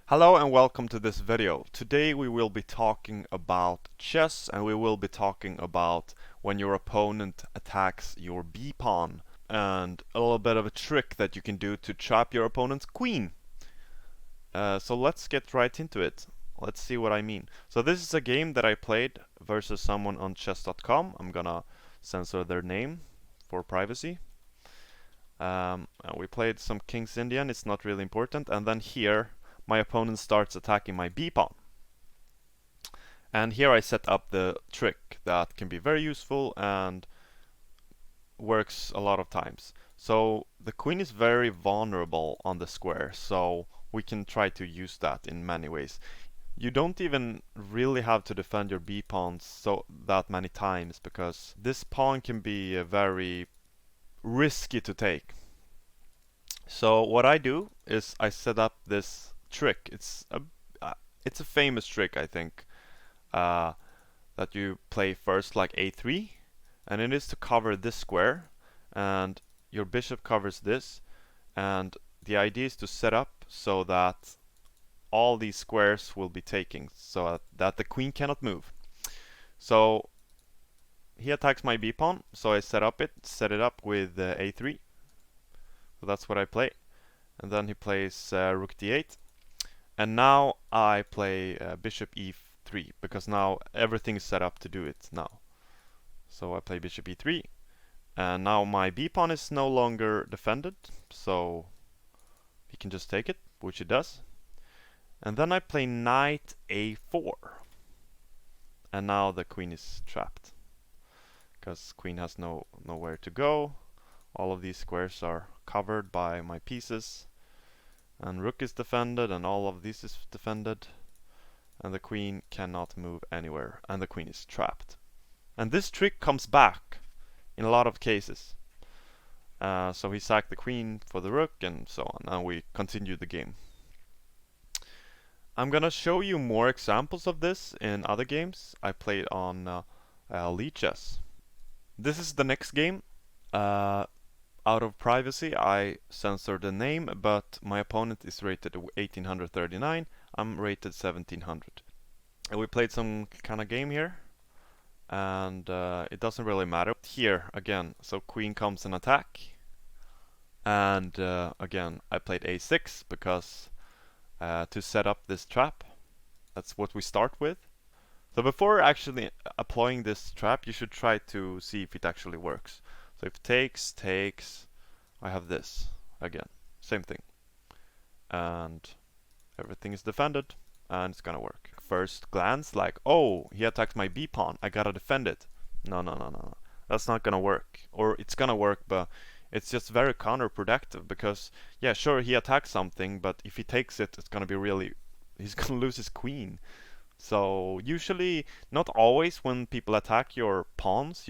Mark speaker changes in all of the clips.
Speaker 1: Hello and welcome to this video. Today we will be talking about chess and we will be talking about when your opponent attacks your b-pawn and a little bit of a trick that you can do to trap your opponent's queen. So let's get right into it. Let's see what I mean. So this is a game that I played versus someone on chess.com. I'm gonna censor their name for privacy. We played some King's Indian, it's not really important, and then here my opponent starts attacking my b-pawn. And here I set up the trick that can be very useful and works a lot of times. So the queen is very vulnerable on the square, so we can try to use that in many ways. You don't even really have to defend your b-pawns so that many times because this pawn can be very risky to take. So what I do is I set up this trick. It's a famous trick, I think, that you play first like a3, and it is to cover this square, and your bishop covers this, and the idea is to set up so that all these squares will be taken, so that the queen cannot move. So he attacks my b-pawn, so I set it up with a3. So that's what I play, and then he plays rook d8. And now I play bishop e3 because now everything is set up to do it now. So I play bishop e3, and now my b-pawn is no longer defended, so he can just take it, which he does. And then I play knight a4, and now the queen is trapped because queen has nowhere to go. All of these squares are covered by my pieces. And rook is defended, and all of this is defended, and the queen cannot move anywhere, and the queen is trapped. And this trick comes back in a lot of cases. So he sacked the queen for the rook, and so on, and we continue the game. I'm gonna show you more examples of this in other games I played on Lichess. This is the next game. Out of privacy, I censored the name, but my opponent is rated 1839. I'm rated 1700. And we played some kind of game here, and it doesn't really matter. Here, again, so queen comes and attack. And again, I played a6 because to set up this trap, that's what we start with. So before actually applying this trap, you should try to see if it actually works. So if takes, I have this again, same thing, and everything is defended, and it's gonna work. First glance, like, oh, he attacked my b-pawn, I gotta defend it. No, that's not gonna work. Or it's gonna work, but it's just very counterproductive because, yeah, sure, he attacks something, but if he takes it, it's gonna be he's gonna lose his queen. So usually, not always when people attack your pawns,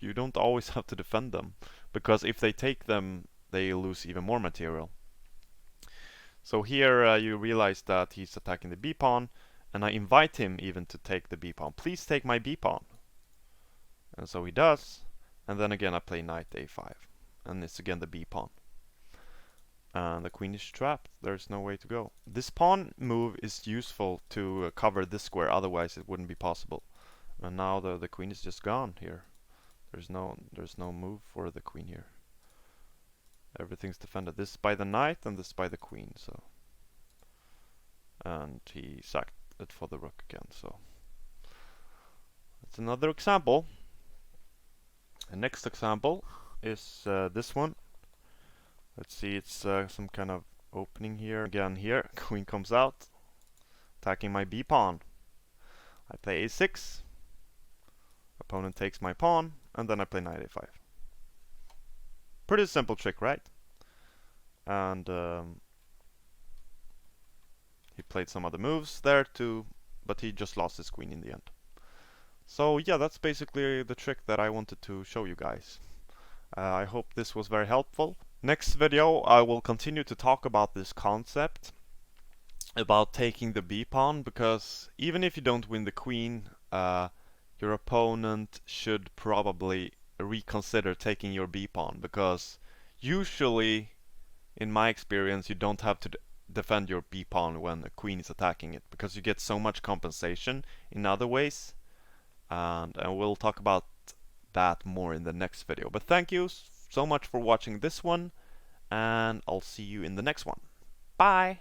Speaker 1: you don't always have to defend them, because if they take them, they lose even more material. So here you realize that he's attacking the b-pawn, and I invite him even to take the b-pawn. Please take my b-pawn. And so he does, and then again I play knight a5, and it's again the b-pawn. And the queen is trapped, there's no way to go. This pawn move is useful to cover this square, otherwise it wouldn't be possible. And now the queen is just gone here. There's no move for the queen here. Everything's defended. This by the knight and this by the queen, so. And he sacked it for the rook again, so. That's another example. The next example is this one. Let's see, it's some kind of opening here. Again here, queen comes out, attacking my b-pawn. I play a6. Opponent takes my pawn, and then I play knight a5. Pretty simple trick, right? And he played some other moves there too, but he just lost his queen in the end. So yeah, that's basically the trick that I wanted to show you guys. I hope this was very helpful. Next video I will continue to talk about this concept about taking the b-pawn, because even if you don't win the queen, your opponent should probably reconsider taking your b-pawn, because usually, in my experience, you don't have to defend your b pawn when a queen is attacking it, because you get so much compensation in other ways, and we'll talk about that more in the next video. But thank you so much for watching this one, and I'll see you in the next one. Bye!